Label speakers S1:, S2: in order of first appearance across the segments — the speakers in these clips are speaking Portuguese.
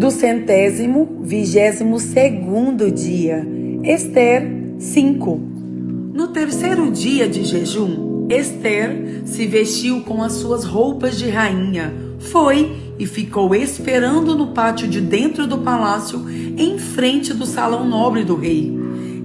S1: do 122º dia. Esther 5. No terceiro dia de jejum, Esther se vestiu com as suas roupas de rainha, foi e ficou esperando no pátio de dentro do palácio, em frente do salão nobre do rei.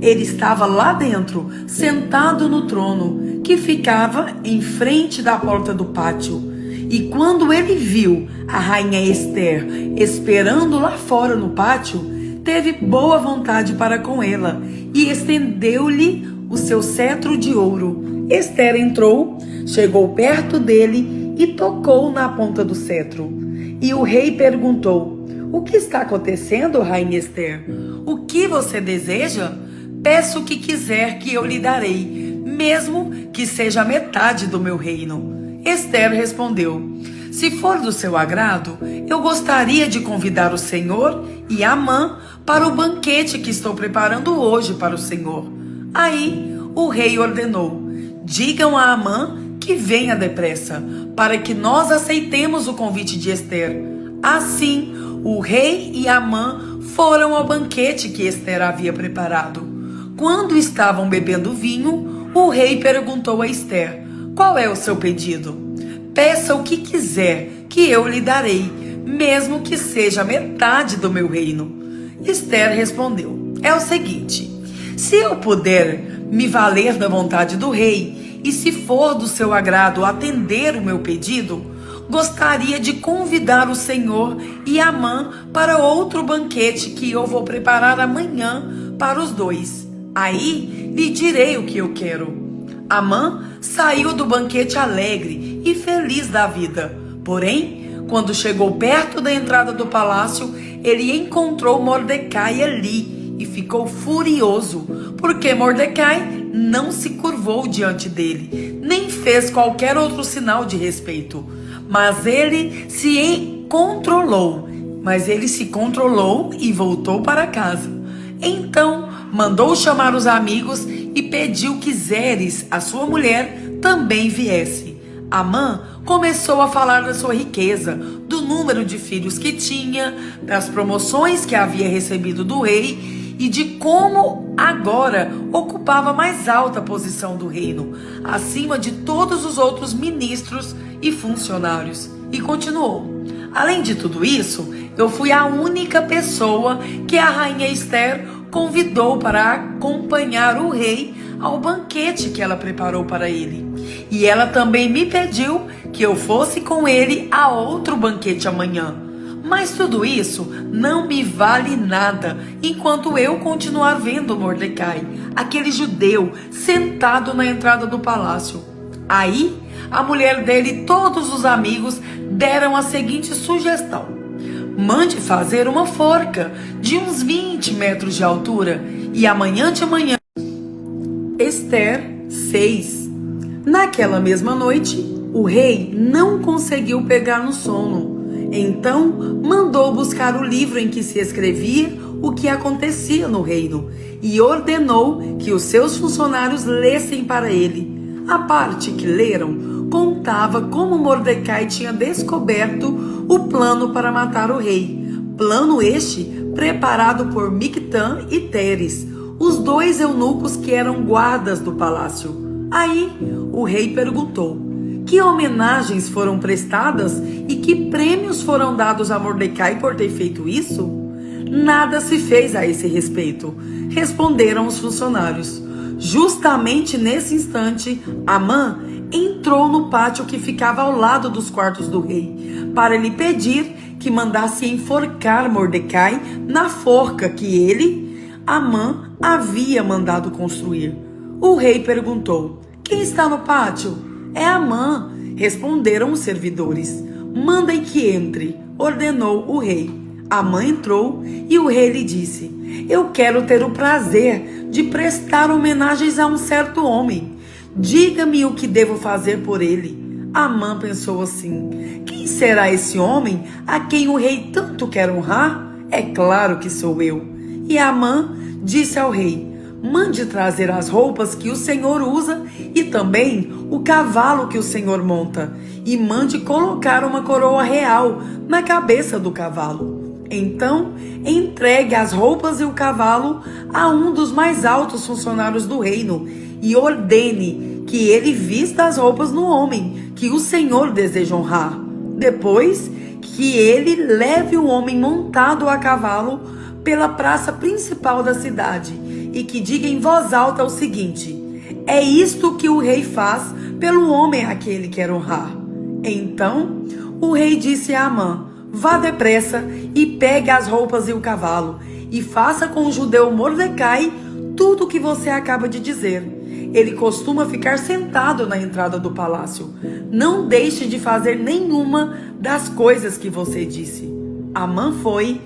S1: Ele estava lá dentro, sentado no trono, que ficava em frente da porta do pátio. E quando ele viu a rainha Esther esperando lá fora no pátio, teve boa vontade para com ela e estendeu-lhe o seu cetro de ouro. Esther entrou, chegou perto dele e tocou na ponta do cetro. E o rei perguntou: "O que está acontecendo, rainha Esther? O que você deseja? Peço o que quiser que eu lhe darei, mesmo que seja metade do meu reino." Esther respondeu: "Se for do seu agrado, eu gostaria de convidar o Senhor e Amã para o banquete que estou preparando hoje para o Senhor." Aí o rei ordenou: "Digam a Amã que venha depressa, para que nós aceitemos o convite de Esther." Assim, o rei e Amã foram ao banquete que Esther havia preparado. Quando estavam bebendo vinho, o rei perguntou a Esther: "Qual é o seu pedido?" "Peça o que quiser, que eu lhe darei, mesmo que seja metade do meu reino." Esther respondeu: "É o seguinte, se eu puder me valer da vontade do rei, e se for do seu agrado atender o meu pedido, gostaria de convidar o Senhor e Amã para outro banquete que eu vou preparar amanhã para os dois. Aí lhe direi o que eu quero." Amã saiu do banquete alegre e feliz da vida. Porém, quando chegou perto da entrada do palácio, ele encontrou Mordecai ali e ficou furioso, porque Mordecai não se curvou diante dele, nem fez qualquer outro sinal de respeito. Mas ele se controlou e voltou para casa. Então mandou chamar os amigos e pediu que Zeres, a sua mulher, também viesse. Amã começou a falar da sua riqueza, do número de filhos que tinha, das promoções que havia recebido do rei e de como agora ocupava a mais alta posição do reino, acima de todos os outros ministros e funcionários. E continuou: "Além de tudo isso, eu fui a única pessoa que a rainha Esther convidou para acompanhar o rei ao banquete que ela preparou para ele. E ela também me pediu que eu fosse com ele a outro banquete amanhã. Mas tudo isso não me vale nada enquanto eu continuar vendo Mordecai, aquele judeu, sentado na entrada do palácio." Aí a mulher dele e todos os amigos deram a seguinte sugestão: "Mande fazer uma forca de uns 20 metros de altura e amanhã de manhã." Esther 6. Naquela mesma noite, o rei não conseguiu pegar no sono. Então mandou buscar o livro em que se escrevia o que acontecia no reino e ordenou que os seus funcionários lessem para ele. A parte que leram contava como Mordecai tinha descoberto o plano para matar o rei. Plano este preparado por Mictã e Teres, os dois eunucos que eram guardas do palácio. Aí o rei perguntou: que homenagens foram prestadas e que prêmios foram dados a Mordecai por ter feito isso? Nada se fez a esse respeito, responderam os funcionários. Justamente nesse instante, Amã entrou no pátio que ficava ao lado dos quartos do rei, para lhe pedir que mandasse enforcar Mordecai na forca que ele, Amã, havia mandado construir. O rei perguntou: quem está no pátio? É Amã, responderam os servidores. Mandem que entre, ordenou o rei. Amã entrou e o rei lhe disse: eu quero ter o prazer de prestar homenagens a um certo homem. Diga-me o que devo fazer por ele. Amã pensou assim: quem será esse homem a quem o rei tanto quer honrar? É claro que sou eu. E Amã disse ao rei: mande trazer as roupas que o Senhor usa e também o cavalo que o Senhor monta, e mande colocar uma coroa real na cabeça do cavalo. Então, entregue as roupas e o cavalo a um dos mais altos funcionários do reino e ordene que ele vista as roupas no homem que o Senhor deseja honrar. Depois, que ele leve o homem montado a cavalo pela praça principal da cidade e que diga em voz alta o seguinte: é isto que o rei faz pelo homem a que ele quer honrar. Então, o rei disse a Amã: vá depressa e pegue as roupas e o cavalo, e faça com o judeu Mordecai tudo o que você acaba de dizer. Ele costuma ficar sentado na entrada do palácio. Não deixe de fazer nenhuma das coisas que você disse. Amã foi,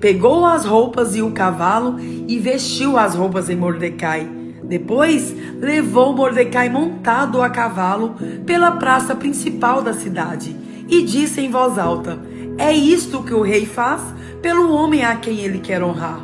S1: pegou as roupas e o cavalo e vestiu as roupas em Mordecai. Depois, levou Mordecai montado a cavalo pela praça principal da cidade e disse em voz alta: é isto que o rei faz pelo homem a quem ele quer honrar.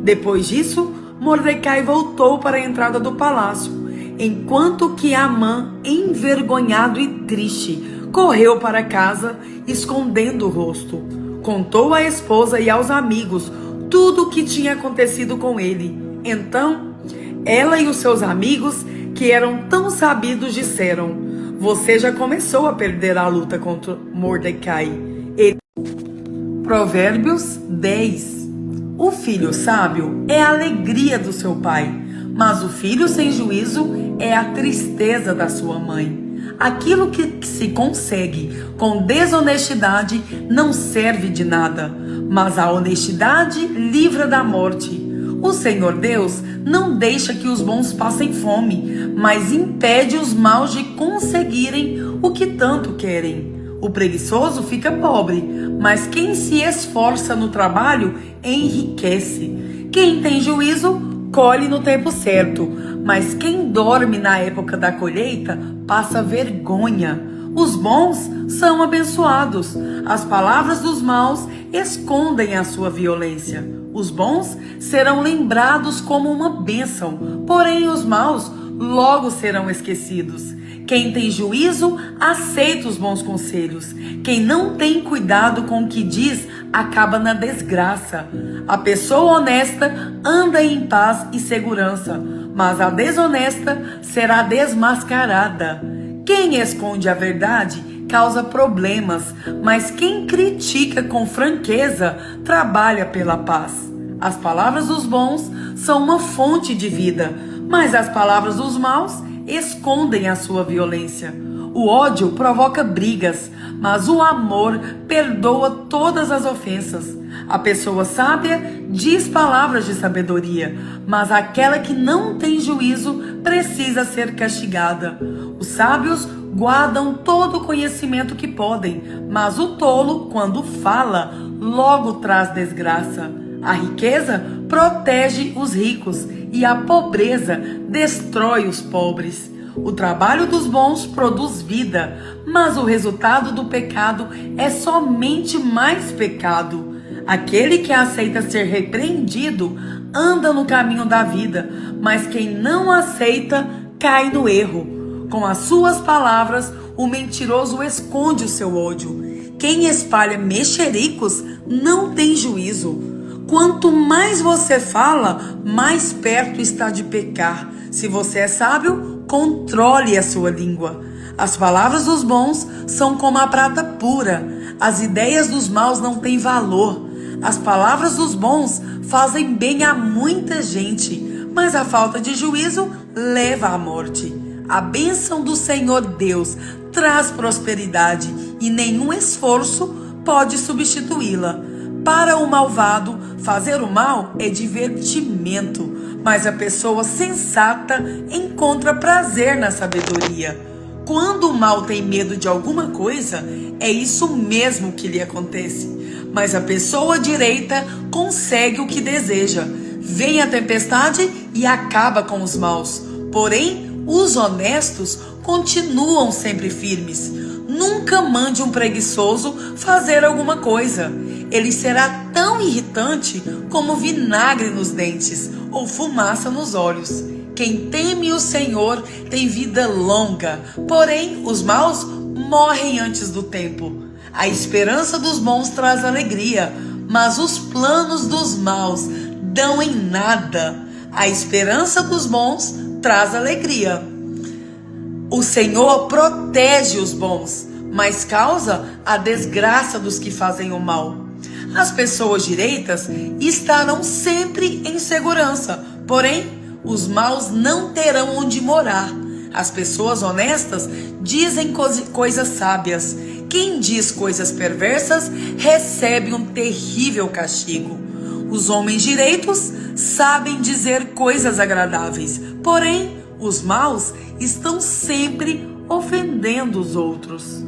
S1: Depois disso, Mordecai voltou para a entrada do palácio, enquanto que Amã, envergonhado e triste, correu para casa, escondendo o rosto. Contou à esposa e aos amigos tudo o que tinha acontecido com ele. Então, ela e os seus amigos, que eram tão sabidos, disseram: você já começou a perder a luta contra Mordecai. Provérbios 10. O filho sábio é a alegria do seu pai, mas o filho sem juízo é a tristeza da sua mãe. Aquilo que se consegue com desonestidade não serve de nada, mas a honestidade livra da morte. O Senhor Deus não deixa que os bons passem fome, mas impede os maus de conseguirem o que tanto querem. O preguiçoso fica pobre, mas quem se esforça no trabalho enriquece. Quem tem juízo colhe no tempo certo, mas quem dorme na época da colheita passa vergonha. Os bons são abençoados. As palavras dos maus escondem a sua violência. Os bons serão lembrados como uma bênção, porém os maus logo serão esquecidos. Quem tem juízo aceita os bons conselhos. Quem não tem cuidado com o que diz acaba na desgraça. A pessoa honesta anda em paz e segurança, mas a desonesta será desmascarada. Quem esconde a verdade causa problemas, mas quem critica com franqueza trabalha pela paz. As palavras dos bons são uma fonte de vida, mas as palavras dos maus escondem a sua violência. O ódio provoca brigas, mas o amor perdoa todas as ofensas. A pessoa sábia diz palavras de sabedoria, mas aquela que não tem juízo precisa ser castigada. Os sábios guardam todo o conhecimento que podem, mas o tolo, quando fala, logo traz desgraça. A riqueza protege os ricos e a pobreza destrói os pobres. O trabalho dos bons produz vida, mas o resultado do pecado é somente mais pecado. Aquele que aceita ser repreendido anda no caminho da vida, mas quem não aceita cai no erro. Com as suas palavras, o mentiroso esconde o seu ódio. Quem espalha mexericos não tem juízo. Quanto mais você fala, mais perto está de pecar. Se você é sábio, controle a sua língua. As palavras dos bons são como a prata pura. As ideias dos maus não têm valor. As palavras dos bons fazem bem a muita gente, mas a falta de juízo leva à morte. A bênção do Senhor Deus traz prosperidade e nenhum esforço pode substituí-la. Para o malvado, fazer o mal é divertimento, mas a pessoa sensata encontra prazer na sabedoria. Quando o mal tem medo de alguma coisa, é isso mesmo que lhe acontece. Mas a pessoa direita consegue o que deseja. Vem a tempestade e acaba com os maus. Porém, os honestos continuam sempre firmes. Nunca mande um preguiçoso fazer alguma coisa. Ele será tão irritante como vinagre nos dentes ou fumaça nos olhos. Quem teme o Senhor tem vida longa, porém os maus morrem antes do tempo. A esperança dos bons traz alegria, mas os planos dos maus dão em nada. A esperança dos bons traz alegria. O Senhor protege os bons, mas causa a desgraça dos que fazem o mal. As pessoas direitas estarão sempre em segurança, porém, os maus não terão onde morar. As pessoas honestas dizem coisas sábias. Quem diz coisas perversas recebe um terrível castigo. Os homens direitos sabem dizer coisas agradáveis, porém, os maus estão sempre ofendendo os outros.